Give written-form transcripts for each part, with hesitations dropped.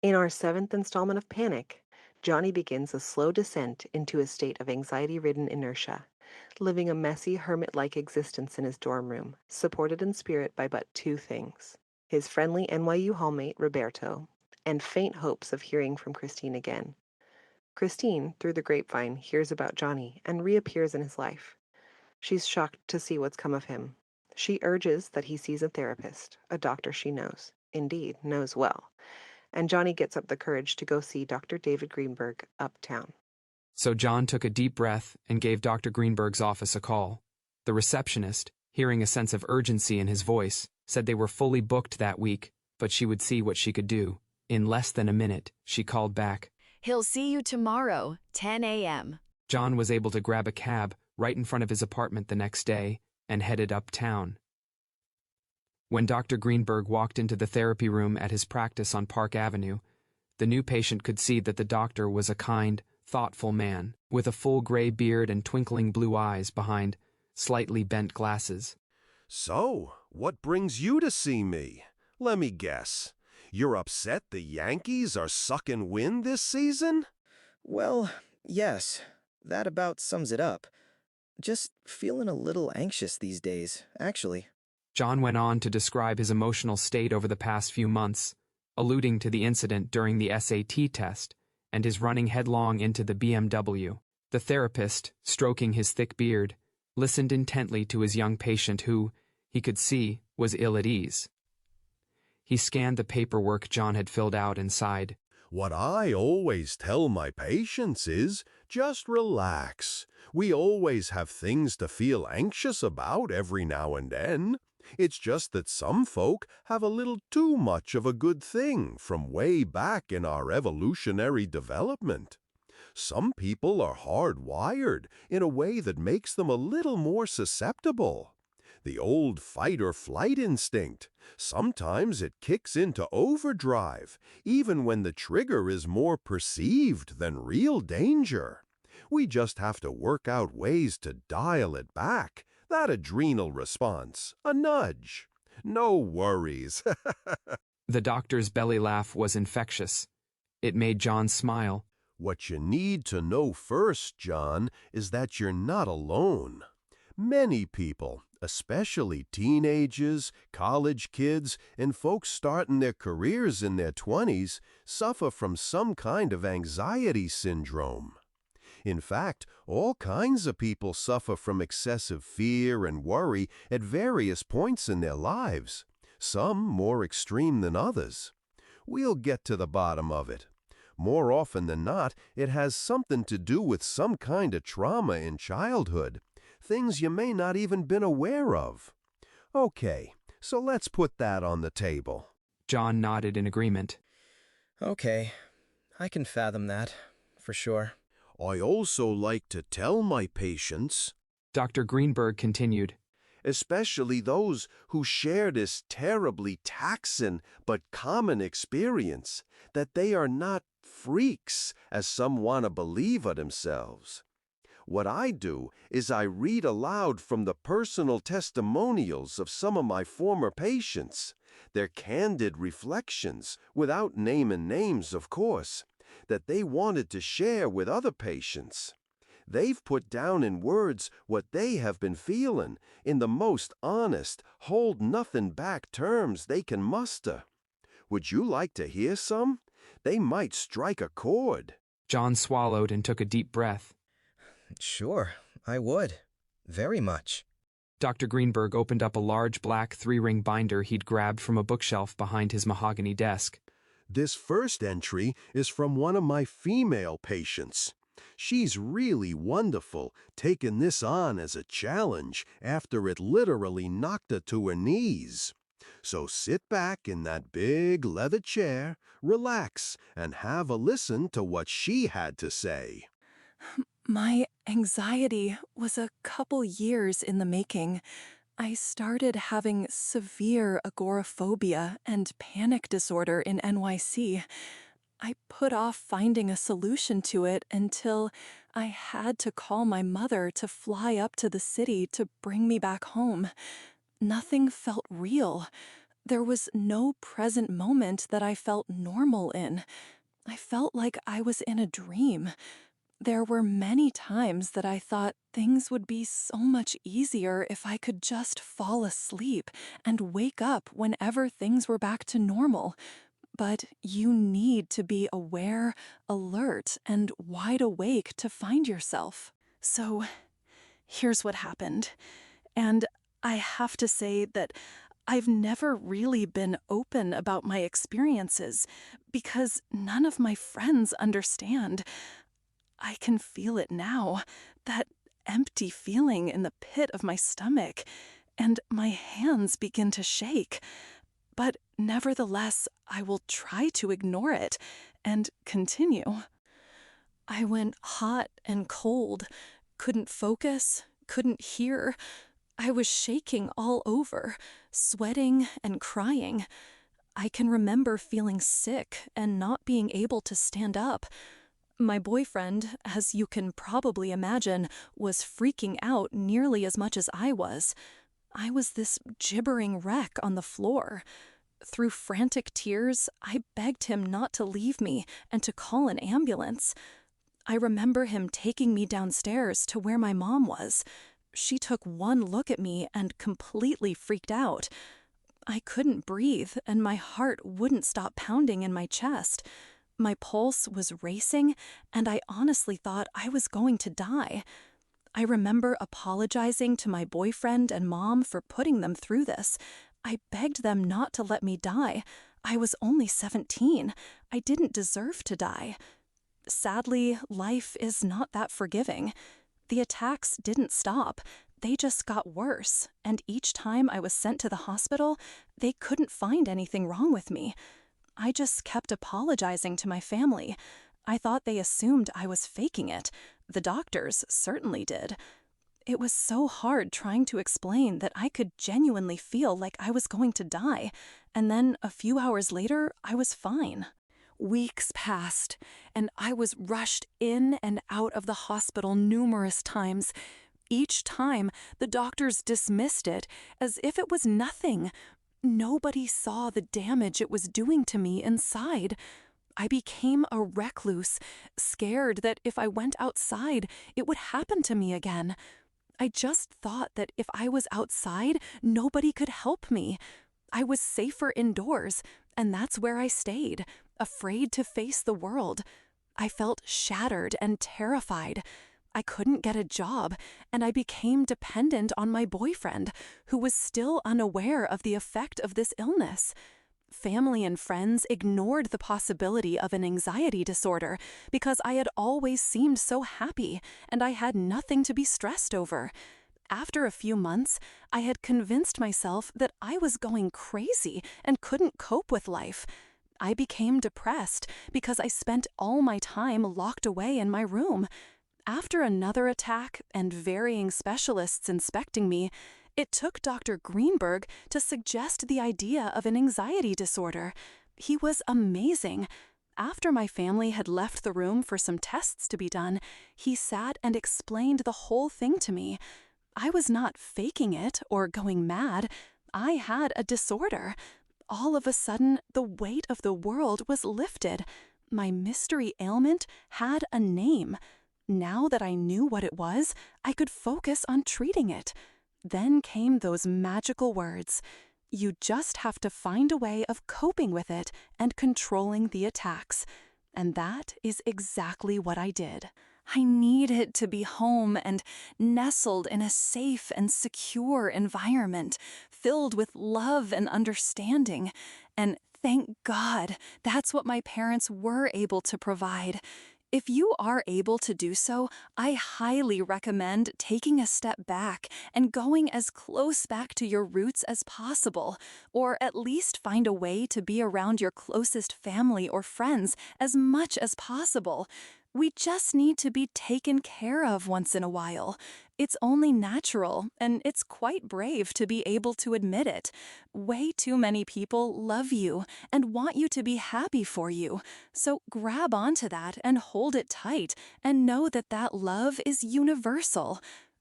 In our seventh installment of Panic, Johnny begins a slow descent into a state of anxiety-ridden inertia, living a messy hermit-like existence in his dorm room, supported in spirit by but two things: his friendly NYU hallmate, Roberto, and faint hopes of hearing from Christine again. Christine, through the grapevine, hears about Johnny and reappears in his life. She's shocked to see what's come of him. She urges that he sees a therapist, a doctor she knows, indeed, knows well. And Johnny gets up the courage to go see Dr. David Greenberg uptown. So John took a deep breath and gave Dr. Greenberg's office a call. The receptionist, hearing a sense of urgency in his voice, said they were fully booked that week, but she would see what she could do. In less than a minute, she called back. He'll see you tomorrow, 10 a.m. John was able to grab a cab right in front of his apartment the next day and headed uptown. When Dr. Greenberg walked into the therapy room at his practice on Park Avenue, the new patient could see that the doctor was a kind, thoughtful man, with a full gray beard and twinkling blue eyes behind slightly bent glasses. So, what brings you to see me? Let me guess. You're upset the Yankees are sucking wind this season? Well, yes, that about sums it up. Just feeling a little anxious these days, actually. John went on to describe his emotional state over the past few months, alluding to the incident during the SAT test and his running headlong into the BMW. The therapist, stroking his thick beard, listened intently to his young patient who, he could see, was ill at ease. He scanned the paperwork John had filled out and sighed. What I always tell my patients is, just relax. We always have things to feel anxious about every now and then. It's just that some folk have a little too much of a good thing from way back in our evolutionary development. Some people are hardwired in a way that makes them a little more susceptible. The old fight-or-flight instinct, sometimes it kicks into overdrive, even when the trigger is more perceived than real danger. We just have to work out ways to dial it back. That adrenal response, a nudge. No worries. The doctor's belly laugh was infectious. It made John smile. What you need to know first, John, is that you're not alone. Many people, especially teenagers, college kids, and folks starting their careers in their 20s, suffer from some kind of anxiety syndrome. In fact, all kinds of people suffer from excessive fear and worry at various points in their lives, some more extreme than others. We'll get to the bottom of it. More often than not, it has something to do with some kind of trauma in childhood, things you may not even been aware of. Okay, so let's put that on the table. John nodded in agreement. Okay, I can fathom that, for sure. I also like to tell my patients, Dr. Greenberg continued, especially those who share this terribly taxing but common experience, that they are not freaks, as some want to believe of themselves. What I do is I read aloud from the personal testimonials of some of my former patients, their candid reflections, without naming names, of course, that they wanted to share with other patients. They've put down in words what they have been feeling in the most honest, hold-nothing-back terms they can muster. Would you like to hear some? They might strike a chord. John swallowed and took a deep breath. Sure, I would. Very much. Dr. Greenberg opened up a large black 3-ring binder he'd grabbed from a bookshelf behind his mahogany desk. This first entry is from one of my female patients. She's really wonderful, taking this on as a challenge after it literally knocked her to her knees. So sit back in that big leather chair, relax, and have a listen to what she had to say. My anxiety was a couple years in the making. I started having severe agoraphobia and panic disorder in NYC. I put off finding a solution to it until I had to call my mother to fly up to the city to bring me back home. Nothing felt real. There was no present moment that I felt normal in. I felt like I was in a dream. There were many times that I thought things would be so much easier if I could just fall asleep and wake up whenever things were back to normal. But you need to be aware, alert, and wide awake to find yourself. So, here's what happened. And I have to say that I've never really been open about my experiences because none of my friends understand. I can feel it now, that empty feeling in the pit of my stomach, and my hands begin to shake. But nevertheless, I will try to ignore it and continue. I went hot and cold, couldn't focus, couldn't hear. I was shaking all over, sweating and crying. I can remember feeling sick and not being able to stand up. My boyfriend, as you can probably imagine, was freaking out nearly as much as I was. I was this gibbering wreck on the floor. Through frantic tears, I begged him not to leave me and to call an ambulance. I remember him taking me downstairs to where my mom was. She took one look at me and completely freaked out. I couldn't breathe, and my heart wouldn't stop pounding in my chest. My pulse was racing, and I honestly thought I was going to die. I remember apologizing to my boyfriend and mom for putting them through this. I begged them not to let me die. I was only 17. I didn't deserve to die. Sadly, life is not that forgiving. The attacks didn't stop. They just got worse, and each time I was sent to the hospital, they couldn't find anything wrong with me. I just kept apologizing to my family. I thought they assumed I was faking it. The doctors certainly did. It was so hard trying to explain that I could genuinely feel like I was going to die, and then a few hours later, I was fine. Weeks passed, and I was rushed in and out of the hospital numerous times. Each time, the doctors dismissed it as if it was nothing. Nobody saw the damage it was doing to me inside. I became a recluse, scared that if I went outside, it would happen to me again. I just thought that if I was outside, nobody could help me. I was safer indoors, and that's where I stayed, afraid to face the world. I felt shattered and terrified. I couldn't get a job, and I became dependent on my boyfriend, who was still unaware of the effect of this illness. Family and friends ignored the possibility of an anxiety disorder because I had always seemed so happy, and I had nothing to be stressed over. After a few months, I had convinced myself that I was going crazy and couldn't cope with life. I became depressed because I spent all my time locked away in my room. After another attack and varying specialists inspecting me, it took Dr. Greenberg to suggest the idea of an anxiety disorder. He was amazing. After my family had left the room for some tests to be done, he sat and explained the whole thing to me. I was not faking it or going mad. I had a disorder. All of a sudden, the weight of the world was lifted. My mystery ailment had a name. Now that I knew what it was, I could focus on treating it. Then came those magical words. You just have to find a way of coping with it and controlling the attacks. And that is exactly what I did. I needed to be home and nestled in a safe and secure environment, filled with love and understanding. And thank God, that's what my parents were able to provide. If you are able to do so, I highly recommend taking a step back and going as close back to your roots as possible, or at least find a way to be around your closest family or friends as much as possible. We just need to be taken care of once in a while. It's only natural, and it's quite brave to be able to admit it. Way too many people love you and want you to be happy for you. So grab onto that and hold it tight, and know that that love is universal.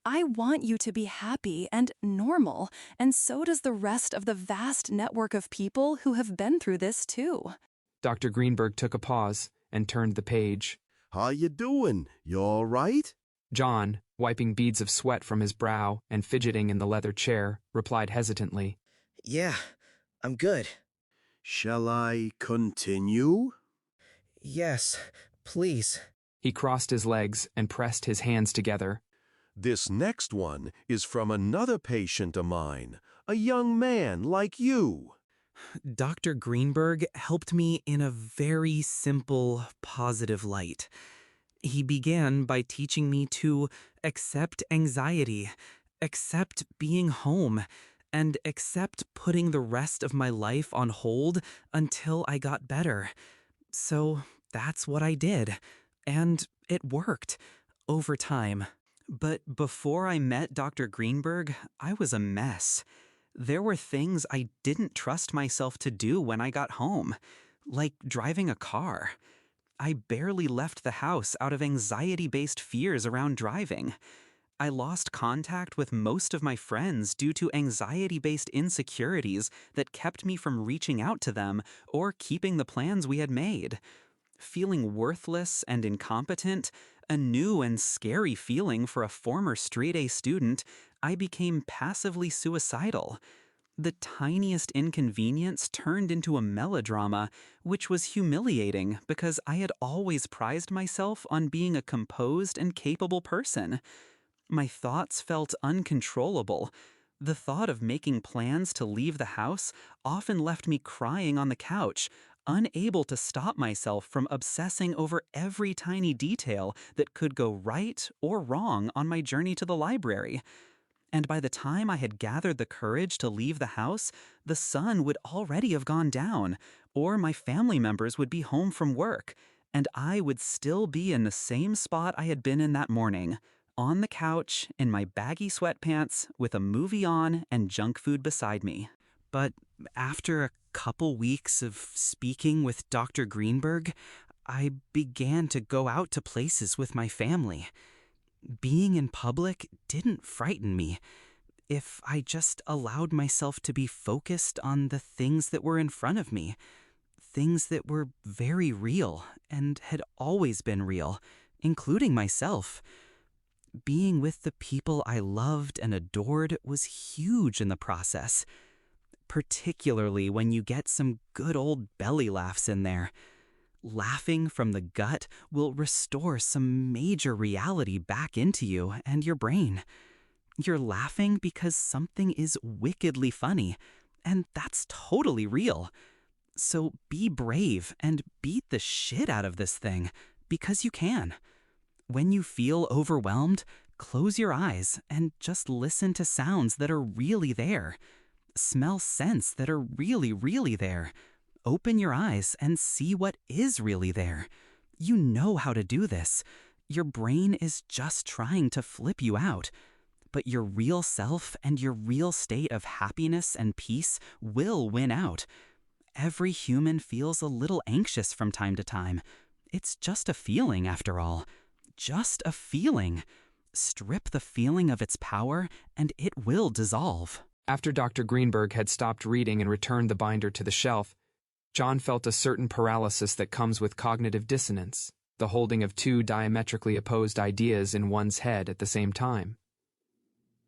I want you to be happy and normal, and so does the rest of the vast network of people who have been through this too. Dr. Greenberg took a pause and turned the page. How you doing? You all right? John, wiping beads of sweat from his brow and fidgeting in the leather chair, replied hesitantly. Yeah, I'm good. Shall I continue? Yes, please. He crossed his legs and pressed his hands together. This next one is from another patient of mine, a young man like you. Dr. Greenberg helped me in a very simple, positive light. He began by teaching me to accept anxiety, accept being home, and accept putting the rest of my life on hold until I got better. So that's what I did, and it worked over time. But before I met Dr. Greenberg, I was a mess. There were things I didn't trust myself to do when I got home, like driving a car. I barely left the house out of anxiety-based fears around driving. I lost contact with most of my friends due to anxiety-based insecurities that kept me from reaching out to them or keeping the plans we had made. Feeling worthless and incompetent, a new and scary feeling for a former straight-A student, I became passively suicidal. The tiniest inconvenience turned into a melodrama, which was humiliating because I had always prized myself on being a composed and capable person. My thoughts felt uncontrollable. The thought of making plans to leave the house often left me crying on the couch, unable to stop myself from obsessing over every tiny detail that could go right or wrong on my journey to the library. And by the time I had gathered the courage to leave the house, the sun would already have gone down, or my family members would be home from work, and I would still be in the same spot I had been in that morning, on the couch, in my baggy sweatpants, with a movie on and junk food beside me. But after a couple weeks of speaking with Dr. Greenberg, I began to go out to places with my family. Being in public didn't frighten me if I just allowed myself to be focused on the things that were in front of me, things that were very real and had always been real, including myself. Being with the people I loved and adored was huge in the process, particularly when you get some good old belly laughs in there. Laughing from the gut will restore some major reality back into you and your brain. You're laughing because something is wickedly funny, and that's totally real. So be brave and beat the shit out of this thing, because you can. When you feel overwhelmed, close your eyes and just listen to sounds that are really there. Smell scents that are really, really there. Open your eyes and see what is really there. You know how to do this. Your brain is just trying to flip you out. But your real self and your real state of happiness and peace will win out. Every human feels a little anxious from time to time. It's just a feeling, after all. Just a feeling. Strip the feeling of its power, and it will dissolve. After Dr. Greenberg had stopped reading and returned the binder to the shelf, John felt a certain paralysis that comes with cognitive dissonance, the holding of two diametrically opposed ideas in one's head at the same time.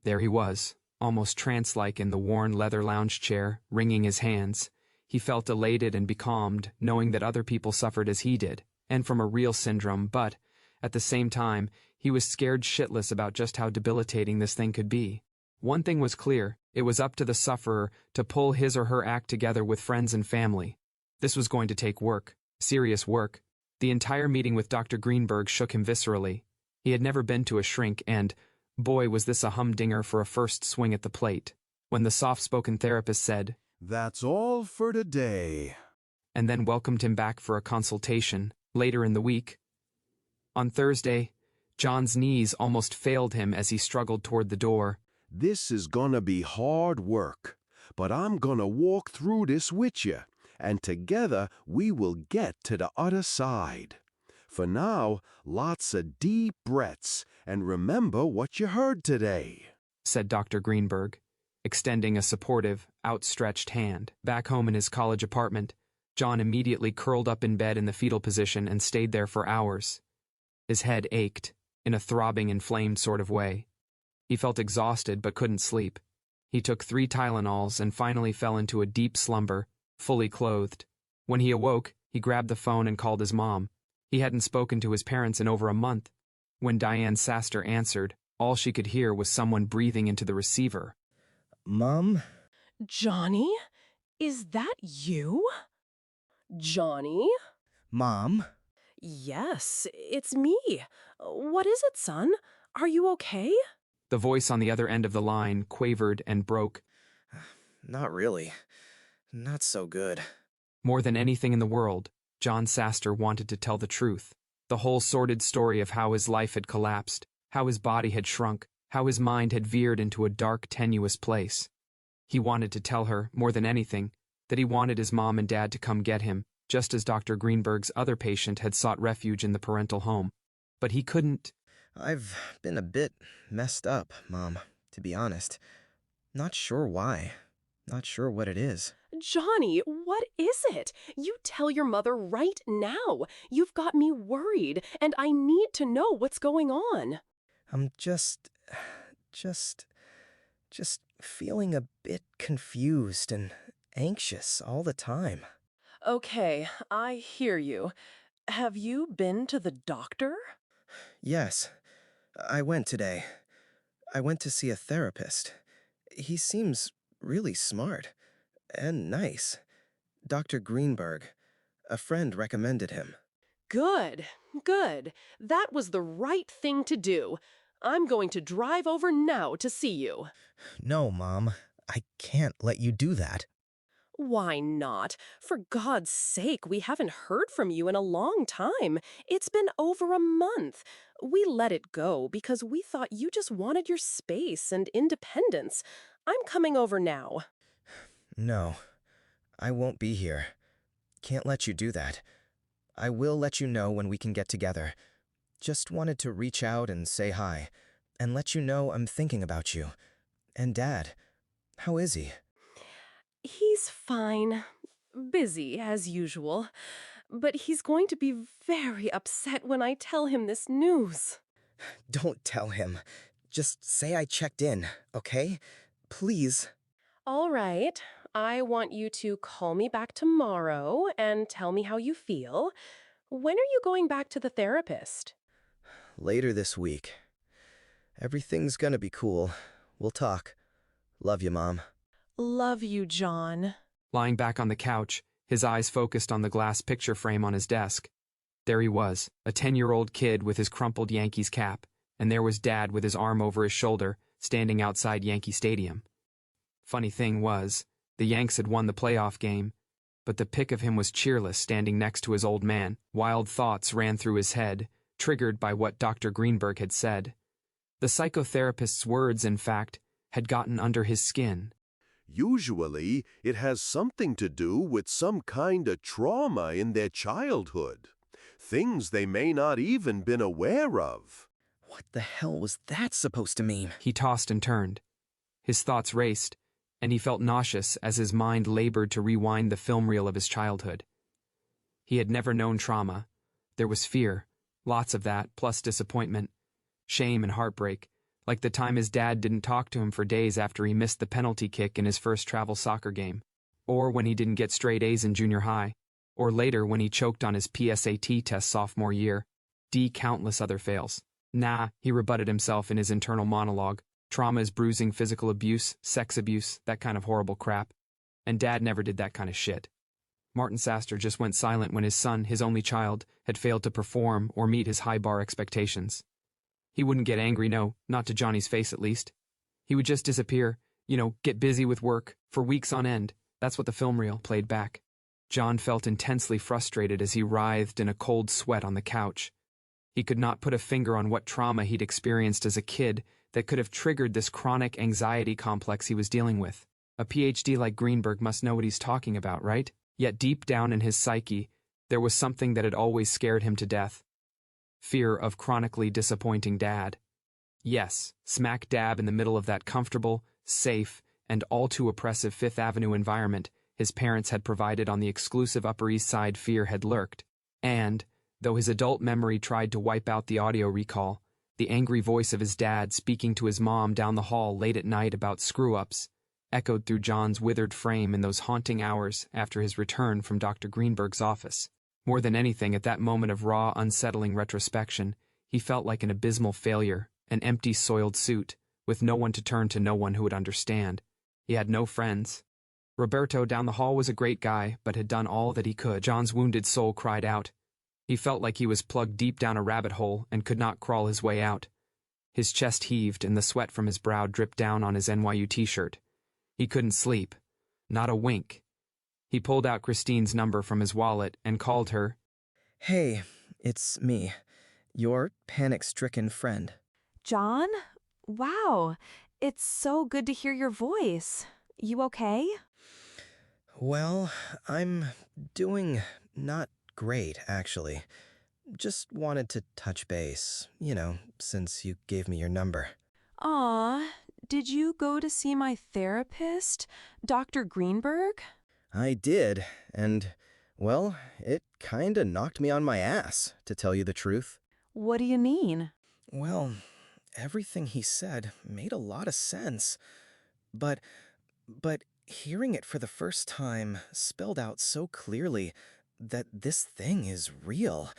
There he was, almost trance-like in the worn leather lounge chair, wringing his hands. He felt elated and becalmed, knowing that other people suffered as he did, and from a real syndrome, but, at the same time, he was scared shitless about just how debilitating this thing could be. One thing was clear: it was up to the sufferer to pull his or her act together with friends and family. This was going to take work, serious work. The entire meeting with Dr. Greenberg shook him viscerally. He had never been to a shrink, and, boy, was this a humdinger for a first swing at the plate. When the soft-spoken therapist said, "That's all for today," and then welcomed him back for a consultation later in the week. On Thursday, John's knees almost failed him as he struggled toward the door. "This is gonna be hard work, but I'm gonna walk through this with you, and together we will get to the other side. For now, lots of deep breaths, and remember what you heard today," said Dr. Greenberg, extending a supportive, outstretched hand. Back home in his college apartment, John immediately curled up in bed in the fetal position and stayed there for hours. His head ached, in a throbbing, inflamed sort of way. He felt exhausted but couldn't sleep. He took 3 Tylenols and finally fell into a deep slumber, fully clothed. When he awoke, he grabbed the phone and called his mom. He hadn't spoken to his parents in over a month. When Diane Saster answered, all she could hear was someone breathing into the receiver. Mom? Johnny? Is that you? Johnny? Mom? Yes, it's me. What is it, son? Are you okay? The voice on the other end of the line quavered and broke. Not really. Not so good. More than anything in the world, John Saster wanted to tell the truth. The whole sordid story of how his life had collapsed, how his body had shrunk, how his mind had veered into a dark, tenuous place. He wanted to tell her, more than anything, that he wanted his mom and dad to come get him, just as Dr. Greenberg's other patient had sought refuge in the parental home. But he couldn't. I've been a bit messed up, Mom, to be honest. Not sure why. Not sure what it is. Johnny, what is it? You tell your mother right now. You've got me worried, and I need to know what's going on. I'm just feeling a bit confused and anxious all the time. Okay, I hear you. Have you been to the doctor? Yes, I went today. I went to see a therapist. He seems really smart and nice. Dr. Greenberg. A friend recommended him. Good, good. That was the right thing to do. I'm going to drive over now to see you. No, Mom. I can't let you do that. Why not? For God's sake, we haven't heard from you in a long time. It's been over a month. We let it go because we thought you just wanted your space and independence. I'm coming over now. No, I won't be here. Can't let you do that. I will let you know when we can get together. Just wanted to reach out and say hi, and let you know I'm thinking about you. And Dad, how is he? He's fine. Busy, as usual. But he's going to be very upset when I tell him this news. Don't tell him. Just say I checked in, okay? Please. All right. I want you to call me back tomorrow and tell me how you feel. When are you going back to the therapist? Later this week. Everything's gonna be cool. We'll talk. Love you, Mom. Love you, John. Lying back on the couch, his eyes focused on the glass picture frame on his desk. There he was, a 10-year-old kid with his crumpled Yankees cap, and there was Dad with his arm over his shoulder, standing outside Yankee Stadium. Funny thing was, the Yanks had won the playoff game, but the pic of him was cheerless standing next to his old man. Wild thoughts ran through his head, triggered by what Dr. Greenberg had said. The psychotherapist's words, in fact, had gotten under his skin. Usually, it has something to do with some kind of trauma in their childhood. Things they may not even been aware of. What the hell was that supposed to mean? He tossed and turned. His thoughts raced, and he felt nauseous as his mind labored to rewind the film reel of his childhood. He had never known trauma. There was fear, lots of that, plus disappointment, shame and heartbreak, like the time his dad didn't talk to him for days after he missed the penalty kick in his first travel soccer game, or when he didn't get straight A's in junior high, or later when he choked on his PSAT test sophomore year. Countless other fails. Nah, he rebutted himself in his internal monologue. Trauma is bruising, physical abuse, sex abuse, that kind of horrible crap. And Dad never did that kind of shit. Martin Saster just went silent when his son, his only child, had failed to perform or meet his high bar expectations. He wouldn't get angry, no, not to Johnny's face at least. He would just disappear, get busy with work, for weeks on end. That's what the film reel played back. John felt intensely frustrated as he writhed in a cold sweat on the couch. He could not put a finger on what trauma he'd experienced as a kid that could have triggered this chronic anxiety complex he was dealing with. A PhD like Greenberg must know what he's talking about, right? Yet deep down in his psyche, there was something that had always scared him to death. Fear of chronically disappointing Dad. Yes, smack dab in the middle of that comfortable, safe, and all too oppressive Fifth Avenue environment his parents had provided on the exclusive Upper East Side, fear had lurked. And, though his adult memory tried to wipe out the audio recall, the angry voice of his dad speaking to his mom down the hall late at night about screw-ups echoed through John's withered frame in those haunting hours after his return from Dr. Greenberg's office. More than anything, at that moment of raw, unsettling retrospection, he felt like an abysmal failure, an empty, soiled suit, with no one to turn to, no one who would understand. He had no friends. Roberto down the hall was a great guy, but had done all that he could. John's wounded soul cried out. He felt like he was plugged deep down a rabbit hole and could not crawl his way out. His chest heaved and the sweat from his brow dripped down on his NYU t-shirt. He couldn't sleep. Not a wink. He pulled out Christine's number from his wallet and called her. Hey, it's me, your panic-stricken friend. John? Wow, it's so good to hear your voice. You okay? Well, I'm doing not great, actually. Just wanted to touch base, since you gave me your number. Aw, did you go to see my therapist, Dr. Greenberg? I did, and, well, it kinda knocked me on my ass, to tell you the truth. What do you mean? Well, everything he said made a lot of sense. But hearing it for the first time spelled out so clearly that this thing is real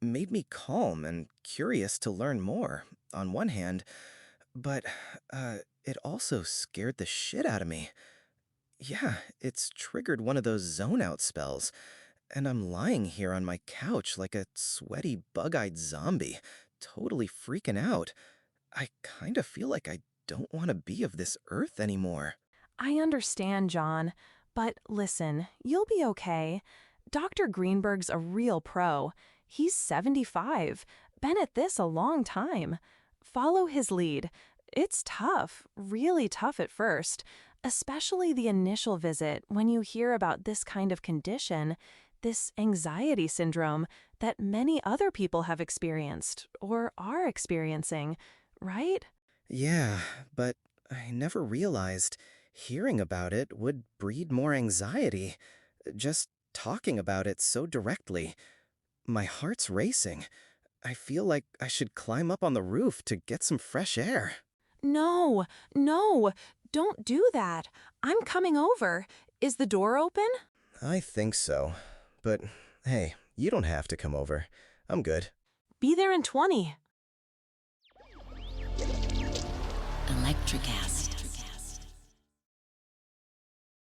made me calm and curious to learn more, on one hand, but it also scared the shit out of me. Yeah, it's triggered one of those zone-out spells, and I'm lying here on my couch like a sweaty, bug-eyed zombie, totally freaking out. I kinda feel like I don't want to be of this earth anymore. I understand, John, but listen, you'll be okay. Dr. Greenberg's a real pro. He's 75, been at this a long time. Follow his lead. It's tough, really tough at first, especially the initial visit when you hear about this kind of condition, this anxiety syndrome that many other people have experienced or are experiencing, right? Yeah, but I never realized hearing about it would breed more anxiety. Just talking about it so directly. My heart's racing. I feel like I should climb up on the roof to get some fresh air. No, don't do that. I'm coming over. Is the door open? I think so. But hey, you don't have to come over. I'm good. Be there in 20. Electric acid.